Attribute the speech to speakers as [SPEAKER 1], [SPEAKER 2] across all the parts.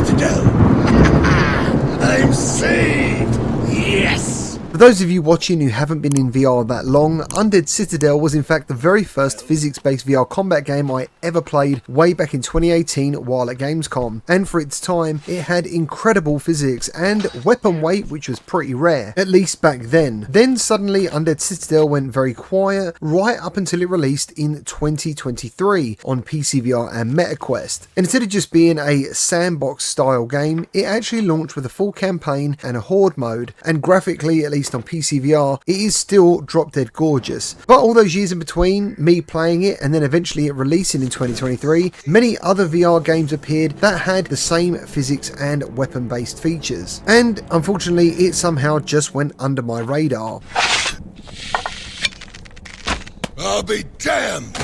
[SPEAKER 1] Citadel. I'm saved. Yes.
[SPEAKER 2] For those of you watching who haven't been in VR that long, Undead Citadel was in fact the very first physics-based VR combat game I ever played way back in 2018 while at Gamescom, and for its time it had incredible physics and weapon weight which was pretty rare, at least back then. Then suddenly Undead Citadel went very quiet right up until it released in 2023 on PCVR and Quest. And instead of just being a sandbox style game, it actually launched with a full campaign and a horde mode, and graphically, at least on PCVR, it is still drop dead gorgeous. But all those years in between me playing it and then eventually it releasing in 2023, many other VR games appeared that had the same physics and weapon based features, and unfortunately it somehow just went under my radar.
[SPEAKER 1] I'll be damned.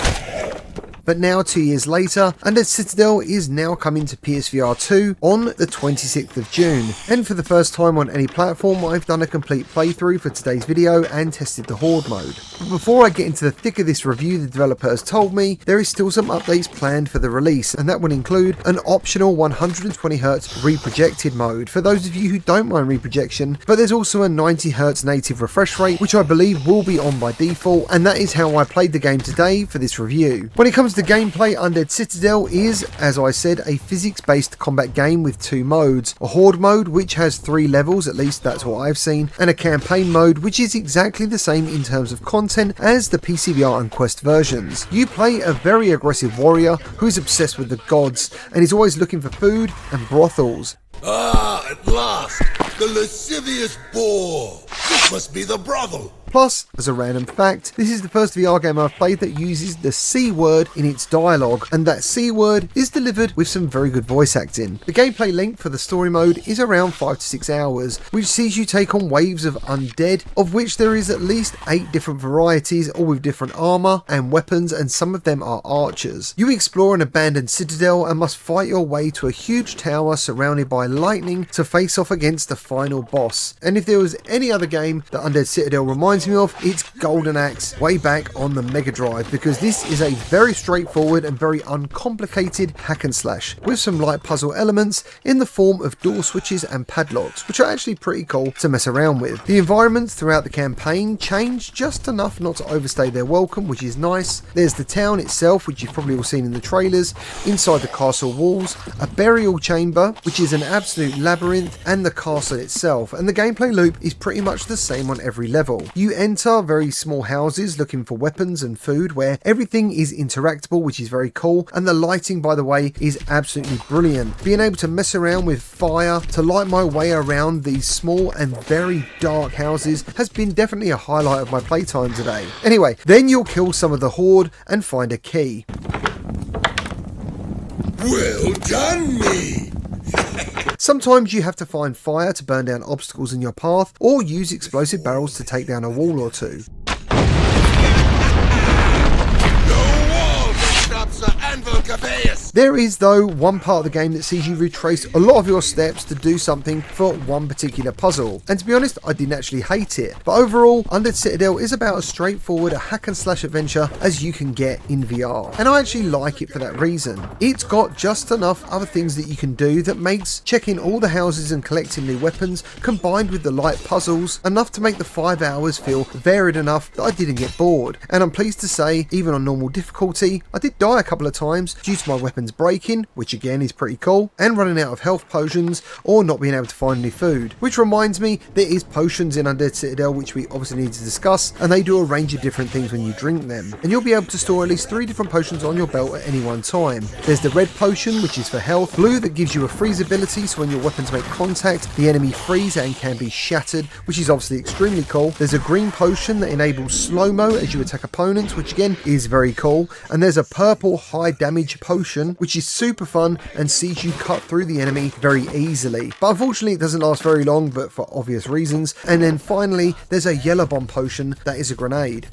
[SPEAKER 2] But now 2 years later, Undead Citadel is now coming to PSVR2 on the 26th of June. And for the first time on any platform, I've done a complete playthrough for today's video and tested the horde mode. But before I get into the thick of this review, the developer has told me there is still some updates planned for the release, and that will include an optional 120Hz reprojected mode for those of you who don't mind reprojection, but there's also a 90Hz native refresh rate which I believe will be on by default, and that is how I played the game today for this review. When it comes to gameplay, Undead Citadel is, as I said, a physics-based combat game with two modes. A horde mode, which has 3 levels, at least that's what I've seen, and a campaign mode, which is exactly the same in terms of content as the PCVR and Quest versions. You play a very aggressive warrior who is obsessed with the gods, and is always looking for food and brothels.
[SPEAKER 1] Ah, at last! The lascivious boar! This must be the brothel!
[SPEAKER 2] Plus, as a random fact, this is the first VR game I've played that uses the C word in its dialogue, and that C word is delivered with some very good voice acting. The gameplay length for the story mode is around 5 to 6 hours, which sees you take on waves of undead, of which there is at least 8 different varieties, all with different armour and weapons, and some of them are archers. You explore an abandoned citadel and must fight your way to a huge tower surrounded by lightning to face off against the final boss. And if there was any other game that Undead Citadel reminds me of, it's Golden Axe way back on the Mega Drive, because this is a very straightforward and very uncomplicated hack and slash with some light puzzle elements in the form of door switches and padlocks, which are actually pretty cool to mess around with. The environments throughout the campaign change just enough not to overstay their welcome, which is nice. There's the town itself, which you've probably all seen in the trailers, inside the castle walls, a burial chamber, which is an absolute labyrinth, and the castle itself, and the gameplay loop is pretty much the same on every level. You enter very small houses looking for weapons and food where everything is interactable, which is very cool, and the lighting, by the way, is absolutely brilliant. Being able to mess around with fire to light my way around these small and very dark houses has been definitely a highlight of my playtime today. Anyway, then you'll kill some of the horde and find a key.
[SPEAKER 1] Well done, me!
[SPEAKER 2] Sometimes you have to find fire to burn down obstacles in your path, or use explosive barrels to take down a wall or two. There is, though, one part of the game that sees you retrace a lot of your steps to do something for one particular puzzle, and to be honest, I didn't actually hate it. But overall, Undead Citadel is about as straightforward a hack and slash adventure as you can get in VR, and I actually like it for that reason. It's got just enough other things that you can do that makes checking all the houses and collecting new weapons, combined with the light puzzles, enough to make the 5 hours feel varied enough that I didn't get bored. And I'm pleased to say, even on normal difficulty, I did die a couple of times due to my weapons breaking, which again is pretty cool, and running out of health potions or not being able to find any food. Which reminds me, there is potions in Undead Citadel which we obviously need to discuss, and they do a range of different things when you drink them, and you'll be able to store at least 3 different potions on your belt at any one time. There's the red potion, which is for health, blue that gives you a freeze ability, so when your weapons make contact the enemy freeze and can be shattered, which is obviously extremely cool. There's a green potion that enables slow-mo as you attack opponents, which again is very cool, and there's a purple high damage potion which is super fun and sees you cut through the enemy very easily, but unfortunately it doesn't last very long, but for obvious reasons. And then finally there's a yellow bomb potion that is a grenade.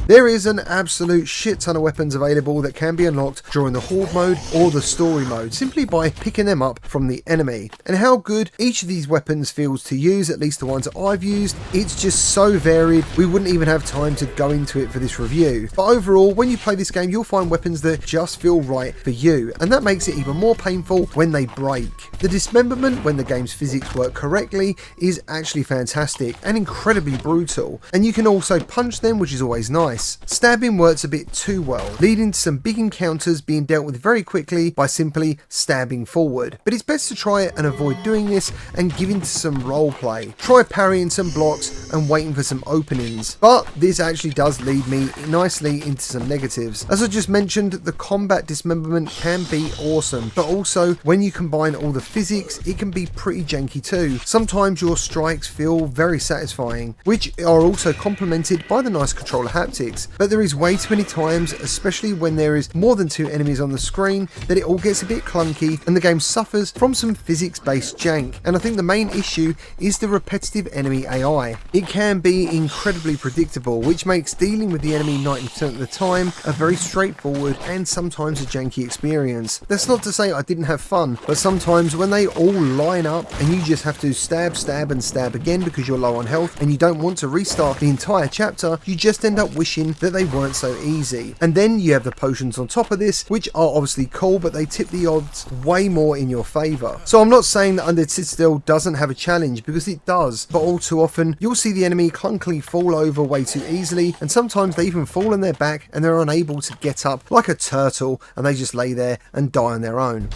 [SPEAKER 2] There is an absolute shit ton of weapons available that can be unlocked during the horde mode or the story mode, simply by picking them up from the enemy. And how good each of these weapons feels to use, at least the ones that I've used, it's just so varied, we wouldn't even have time to go into it for this review. But overall, when you play this game, you'll find weapons that just feel right for you, and that makes it even more painful when they break. The dismemberment, when the game's physics work correctly, is actually fantastic and incredibly brutal, and you can also punch them, which is always nice. Stabbing works a bit too well, leading to some big encounters being dealt with very quickly by simply stabbing forward. But it's best to try it and avoid doing this and give into some role play. Try parrying some blocks and waiting for some openings. But this actually does lead me nicely into some negatives. As I just mentioned, the combat dismemberment can be awesome, but also when you combine all the physics, it can be pretty janky too. Sometimes your strikes feel very satisfying, which are also complemented by the nice controller haptics, but there is way too many times, especially when there is more than 2 enemies on the screen, that it all gets a bit clunky and the game suffers from some physics-based jank. And I think the main issue is the repetitive enemy AI. It can be incredibly predictable, which makes dealing with the enemy 90% of the time a very straightforward and sometimes a janky experience. That's not to say I didn't have fun, but sometimes when they all line up and you just have to stab, stab and stab again because you're low on health and you don't want to restart the entire chapter, you just end up wishing that they weren't so easy. And then you have the potions on top of this, which are obviously cool, but they tip the odds way more in your favour. So I'm not saying that Undead Citadel doesn't have a challenge, because it does, but all too often you'll see the enemy clunkily fall over way too easily, and sometimes they even fall on their back and they're unable to get up like a turtle, and they just lay there and die on their own.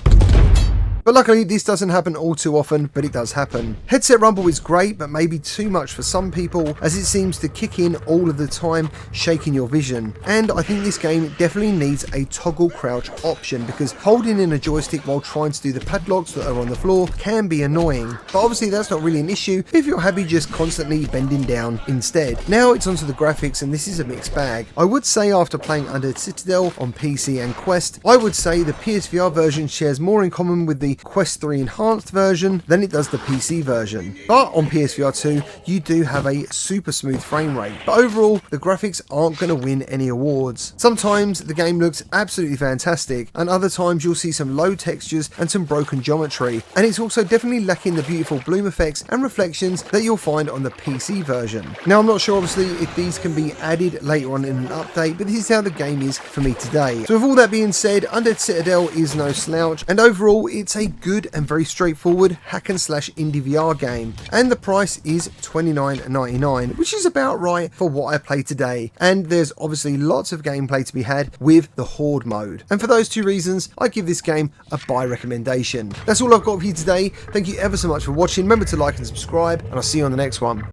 [SPEAKER 2] But luckily this doesn't happen all too often, but it does happen. Headset rumble is great, but maybe too much for some people, as it seems to kick in all of the time, shaking your vision. And I think this game definitely needs a toggle crouch option, because holding in a joystick while trying to do the padlocks that are on the floor can be annoying. But obviously that's not really an issue if you're happy just constantly bending down instead. Now it's onto the graphics, and this is a mixed bag. I would say after playing Undead Citadel on PC and Quest, I would say the PSVR version shares more in common with the Quest 3 enhanced version than it does the PC version. But on PSVR2 you do have a super smooth frame rate, but overall the graphics aren't going to win any awards. Sometimes the game looks absolutely fantastic, and other times you'll see some low textures and some broken geometry, and it's also definitely lacking the beautiful bloom effects and reflections that you'll find on the PC version. Now I'm not sure obviously if these can be added later on in an update, but this is how the game is for me today. So with all that being said, Undead Citadel is no slouch, and overall it's a good and very straightforward hack and slash indie VR game, and the price is $29.99, which is about right for what I play today. And there's obviously lots of gameplay to be had with the horde mode, and for those two reasons I give this game a buy recommendation. That's all I've got for you today. Thank you ever so much for watching. Remember to like and subscribe, and I'll see you on the next one.